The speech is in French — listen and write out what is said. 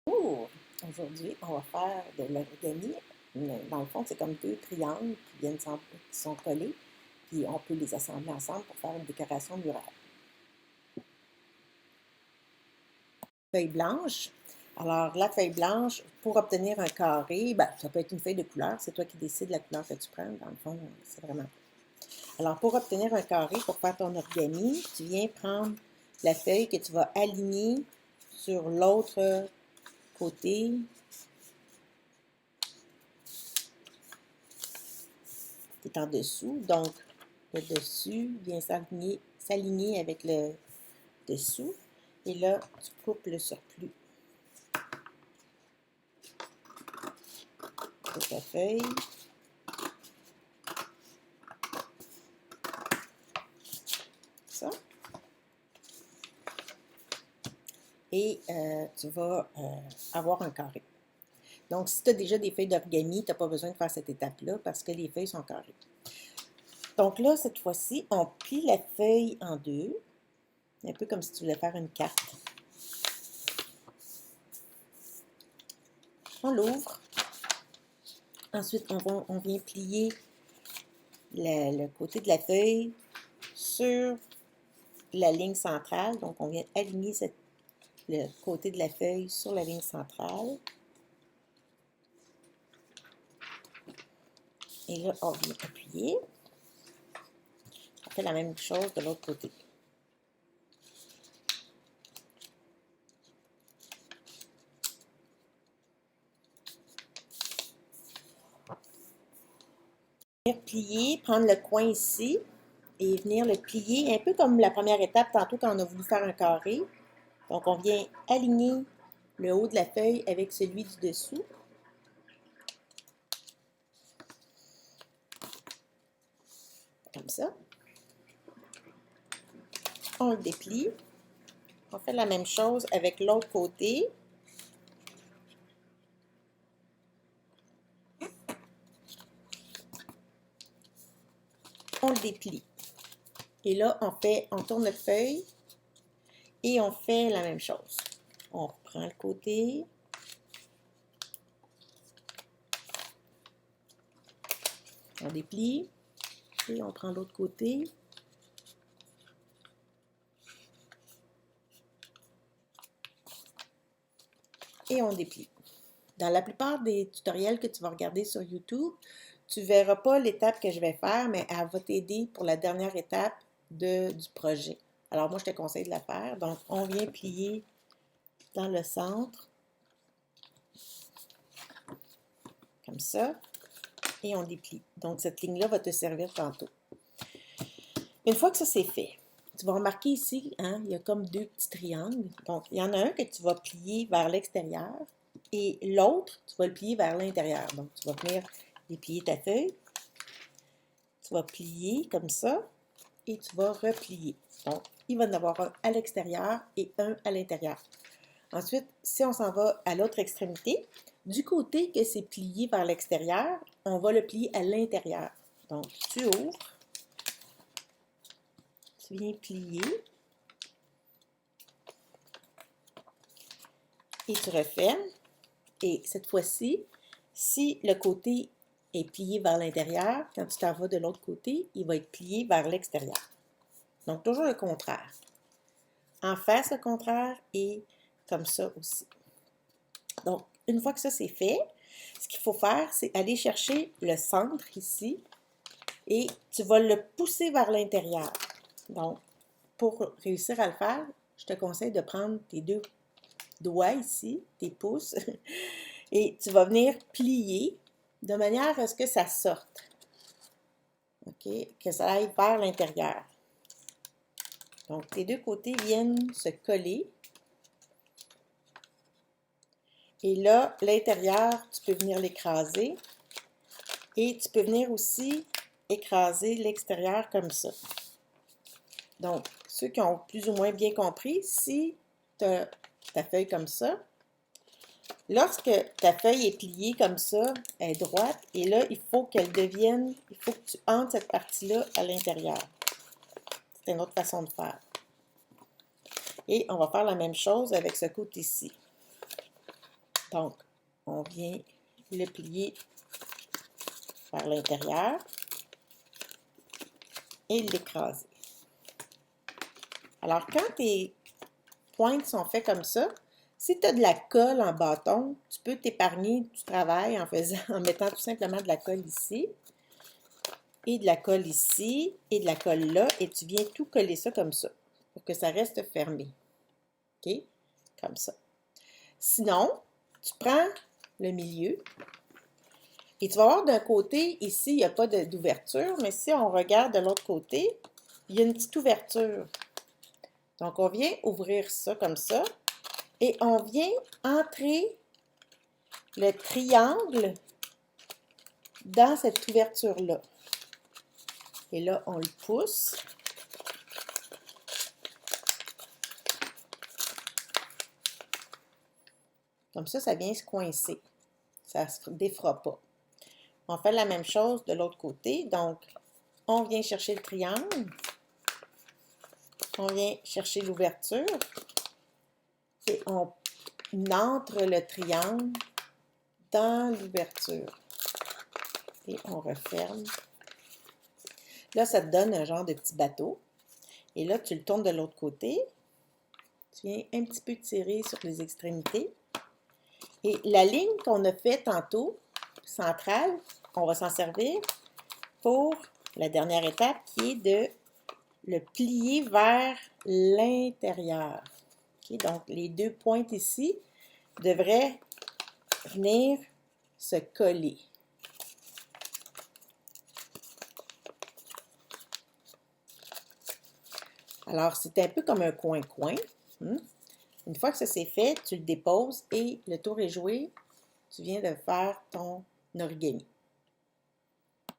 Oh! Aujourd'hui, on va faire de l'origami. Dans le fond, c'est comme deux triangles qui sont collés, puis on peut les assembler ensemble pour faire une décoration murale. Feuille blanche. Alors, la feuille blanche, pour obtenir un carré, ben, ça peut être une feuille de couleur, c'est toi qui décides la couleur que tu prends. Dans le fond, c'est vraiment. Alors, pour obtenir un carré, pour faire ton origami, tu viens prendre la feuille que tu vas aligner sur l'autre côté qui est en dessous. Donc, le dessus vient s'aligner avec le dessous. Et là, tu coupes le surplus de ta feuille. Ça. Et tu vas avoir un carré. Donc, si tu as déjà des feuilles d'origami, tu n'as pas besoin de faire cette étape-là parce que les feuilles sont carrées. Donc là, cette fois-ci, on plie la feuille en deux, un peu comme si tu voulais faire une carte. On l'ouvre. Ensuite, on vient plier le côté de la feuille sur la ligne centrale. Donc, on vient aligner le côté de la feuille sur la ligne centrale. Et là, on vient appuyer. On fait la même chose de l'autre côté. Venir plier, prendre le coin ici et venir le plier, un peu comme la première étape tantôt quand on a voulu faire un carré. Donc, on vient aligner le haut de la feuille avec celui du dessous. Comme ça. On le déplie. On fait la même chose avec l'autre côté. On le déplie. Et là, on tourne notre feuille et on fait la même chose. On reprend le côté. On déplie. Et on prend l'autre côté. Et on déplie. Dans la plupart des tutoriels que tu vas regarder sur YouTube, tu ne verras pas l'étape que je vais faire, mais elle va t'aider pour la dernière étape du projet. Alors moi, je te conseille de la faire. Donc, on vient plier dans le centre, comme ça, et on déplie. Donc, cette ligne-là va te servir tantôt. Une fois que ça c'est fait, tu vas remarquer ici, hein, il y a comme deux petits triangles. Donc, il y en a un que tu vas plier vers l'extérieur et l'autre, tu vas le plier vers l'intérieur. Donc, tu vas venir déplier ta feuille. Tu vas plier comme ça et tu vas replier. Donc, il va y en avoir un à l'extérieur et un à l'intérieur. Ensuite, si on s'en va à l'autre extrémité, du côté que c'est plié vers l'extérieur, on va le plier à l'intérieur. Donc, tu ouvres, tu viens plier et tu refermes. Et cette fois-ci, si le côté est plié vers l'intérieur, quand tu t'en vas de l'autre côté, il va être plié vers l'extérieur. Donc, toujours le contraire. En face, le contraire et comme ça aussi. Donc, une fois que ça c'est fait, ce qu'il faut faire, c'est aller chercher le centre ici et tu vas le pousser vers l'intérieur. Donc, pour réussir à le faire, je te conseille de prendre tes deux doigts ici, tes pouces, et tu vas venir plier de manière à ce que ça sorte. OK? Que ça aille vers l'intérieur. Donc, tes deux côtés viennent se coller. Et là, l'intérieur, tu peux venir l'écraser. Et tu peux venir aussi écraser l'extérieur comme ça. Donc, ceux qui ont plus ou moins bien compris, si tu as ta feuille comme ça, lorsque ta feuille est pliée comme ça, elle est droite, et là, il faut que tu entres cette partie-là à l'intérieur. C'est une autre façon de faire. Et on va faire la même chose avec ce côté-ci. Donc, on vient le plier vers l'intérieur et l'écraser. Alors, quand tes pointes sont faites comme ça, si tu as de la colle en bâton, tu peux t'épargner du travail en mettant tout simplement de la colle ici, et de la colle ici, et de la colle là, et tu viens tout coller ça comme ça, pour que ça reste fermé. OK? Comme ça. Sinon, tu prends le milieu, et tu vas voir d'un côté, ici, il n'y a pas d'ouverture, mais si on regarde de l'autre côté, il y a une petite ouverture. Donc, on vient ouvrir ça comme ça, et on vient entrer le triangle dans cette ouverture-là. Et là, on le pousse. Comme ça vient se coincer. Ça ne se défera pas. On fait la même chose de l'autre côté. Donc, on vient chercher le triangle. On vient chercher l'ouverture. Et on entre le triangle dans l'ouverture. Et on referme. Là, ça te donne un genre de petit bateau. Et là, tu le tournes de l'autre côté. Tu viens un petit peu tirer sur les extrémités. Et la ligne qu'on a fait tantôt, centrale, on va s'en servir pour la dernière étape qui est de le plier vers l'intérieur. Okay? Donc, les deux pointes ici devraient venir se coller. Alors, c'est un peu comme un coin-coin. Une fois que ça c'est fait, tu le déposes et le tour est joué. Tu viens de faire ton origami.